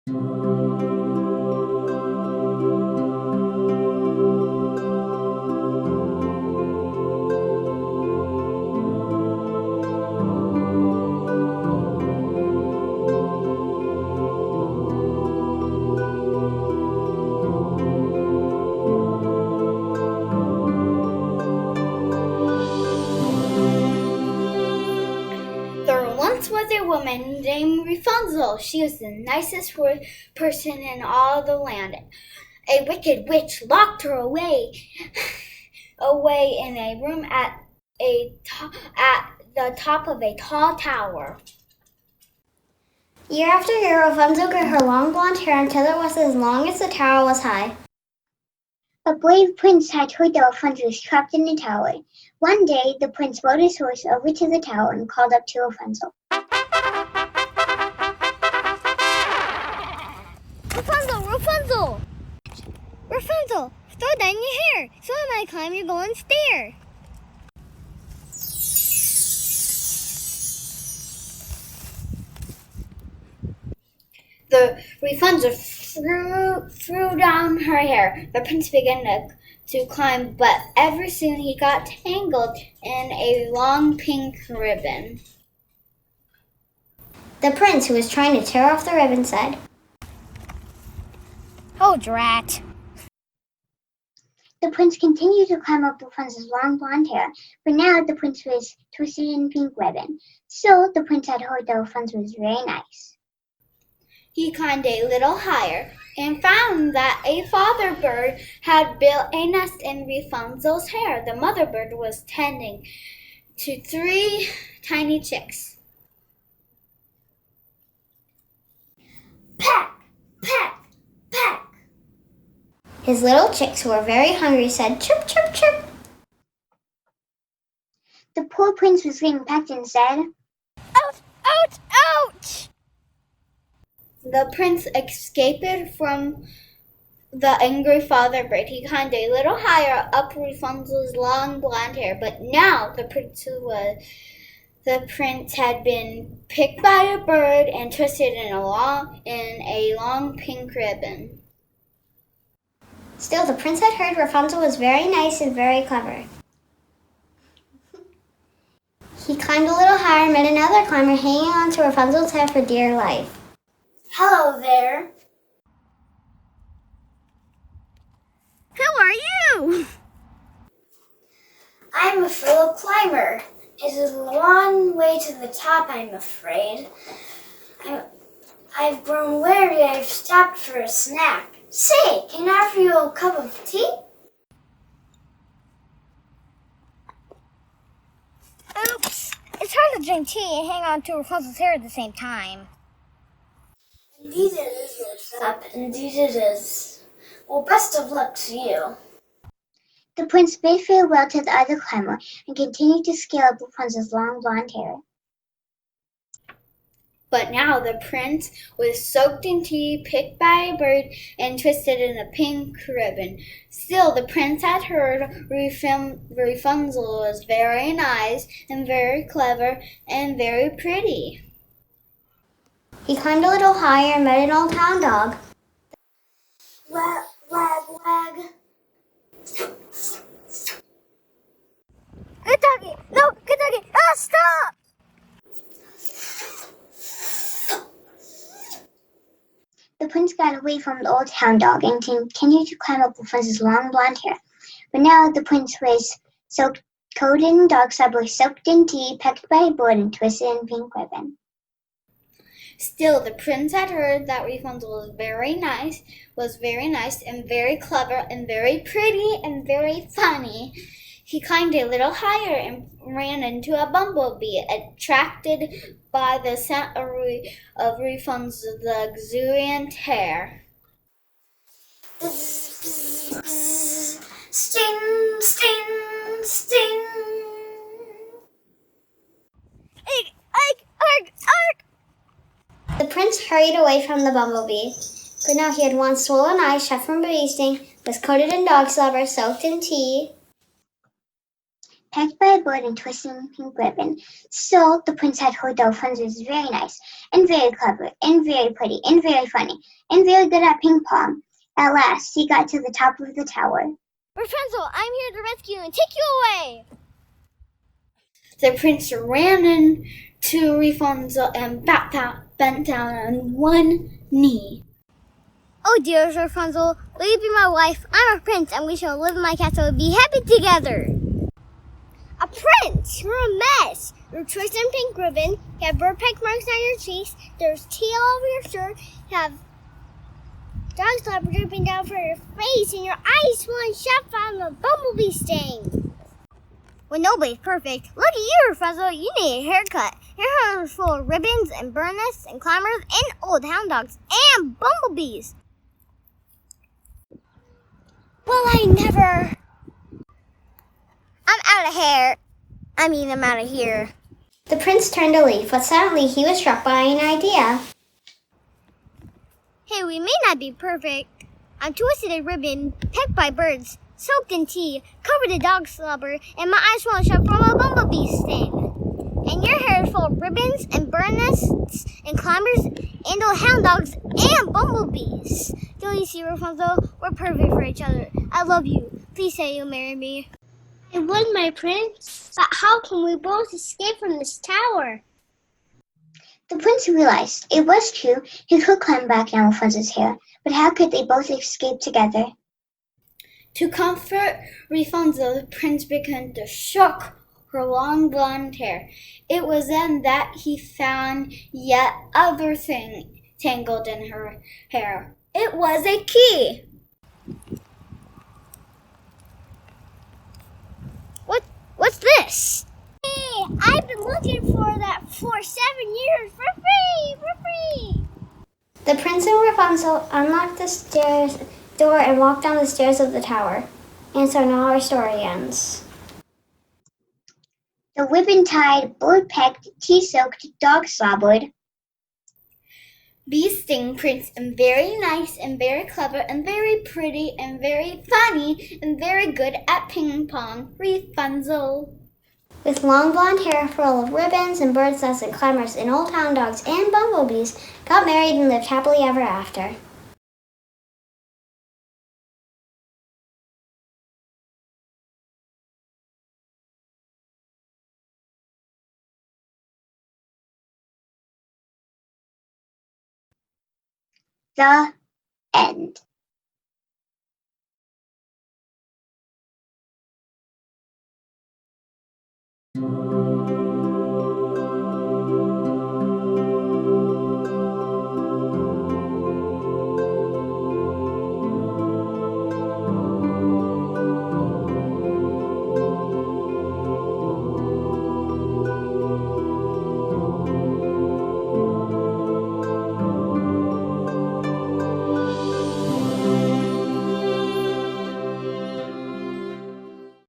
There once was a woman named Rafunzel. She was the nicest person in all the land. A wicked witch locked her away in a room at the top of a tall tower. Year after year, Rafunzel grew her long blonde hair until it was as long as the tower was high. A brave prince had heard that Rafunzel was trapped in the tower. One day, the prince rode his horse over to the tower and called up to Rafunzel. Rafunzel! Rafunzel, throw down your hair so I might climb your golden stair. The Rafunzel threw down her hair. The prince began to climb, but ever soon he got tangled in a long pink ribbon. The prince, who was trying to tear off the ribbon, said, "Oh, drat." The prince continued to climb up Rafunzel's long blonde hair, but now the prince was twisted in pink ribbon. Still, the prince had heard that Rafunzel was very nice. He climbed a little higher and found that a father bird had built a nest in Rafunzel's hair. The mother bird was tending to 3 tiny chicks. Peck, peck, peck. His little chicks, who were very hungry, said, "Chirp, chirp, chirp." The poor prince was getting pecked and said, "Ouch, ouch, ouch!" The prince escaped from the angry father bird. He climbed a little higher up Rafunzel's long blonde hair, but now the prince had been picked by a bird and twisted in a long pink ribbon. Still, the prince had heard Rafunzel was very nice and very clever. He climbed a little higher and met another climber hanging on to Rafunzel's head for dear life. Hello there. Who are you? I'm a fellow climber. It is a long way to the top, I'm afraid. I've grown weary. I've stopped for a snack. Say, can I offer you a cup of tea? Oops. It's hard to drink tea and hang on to Rafunzel's hair at the same time. Indeed it is, Lipsap. Indeed it is. Well, best of luck to you. The prince bid farewell to the other climber and continued to scale up Rafunzel's long blonde hair. But now the prince was soaked in tea, picked by a bird, and twisted in a pink ribbon. Still, the prince had heard Rafunzel was very nice and very clever and very pretty. He climbed a little higher and met an old hound dog. Wag, wag, wag. Good doggy! No, good doggy! Ah, stop! The prince got away from the old hound dog and continued to climb up Rafunzel's long blonde hair. But now the prince was coated in dog slobber, soaked in tea, pecked by a bird, and twisted in pink ribbon. Still, the prince had heard that Rafunzel was very nice and very clever and very pretty and very funny. He climbed a little higher and ran into a bumblebee, attracted by the scent of Rafunzel's luxuriant hair. Bzz, bzz, bzz. Sting, sting, sting. Ike, Ike, arg, arg! The prince hurried away from the bumblebee, but now he had one swollen eye shut from bee sting, was coated in dog slobber, soaked in tea. pecked by a bird and twisting pink ribbon. Still, the prince had heard that Rapunzel was very nice, and very clever, and very pretty, and very funny, and very good at ping pong. At last, he got to the top of the tower. Rapunzel, I'm here to rescue you and take you away! The prince ran in to Rafunzel and bent down on one knee. Oh, dear Rapunzel, will you be my wife? I'm a prince, and we shall live in my castle and be happy together. A prince? You're a mess. Your twisted pink ribbon, you have bird peck marks on your cheeks, there's tail over your shirt, you have dog slobber dripping down from your face, and your eyes swollen shut from a bumblebee sting. Well, nobody's perfect. Look at you, Rapunzel. You need a haircut. Your hair is full of ribbons and bird nests and climbers and old hound dogs and bumblebees. Well, I never. I'm out of hair. I'm out of here. The prince turned to leave, but suddenly he was struck by an idea. Hey, we may not be perfect. I'm twisted a ribbon, pecked by birds, soaked in tea, covered in dog slobber, and my eyes swollen shut from a bumblebee sting. And your hair is full of ribbons and bird nests and climbers and old hound dogs and bumblebees. Don't you see, Rafunzel? We're perfect for each other. I love you. Please say you'll marry me. I would, my prince, but how can we both escape from this tower? The prince realized it was true he could climb back on Rapunzel's hair, but how could they both escape together? To comfort Rafunzel, the prince began to shook her long blonde hair. It was then that he found yet other thing tangled in her hair. It was a key. What's this? Hey, I've been looking for that for 7 years for free! The prince and Rapunzel unlocked the stairs door and walked down the stairs of the tower. And so now our story ends. The ribbon-tied, bird-pecked, tea-soaked, dog-slobbered, Bee-sting prince and very nice and very clever and very pretty and very funny and very good at ping pong, Rafunzel. With long blonde hair full of ribbons and birds' nests and climbers and old hound dogs and bumblebees, got married and lived happily ever after. the end.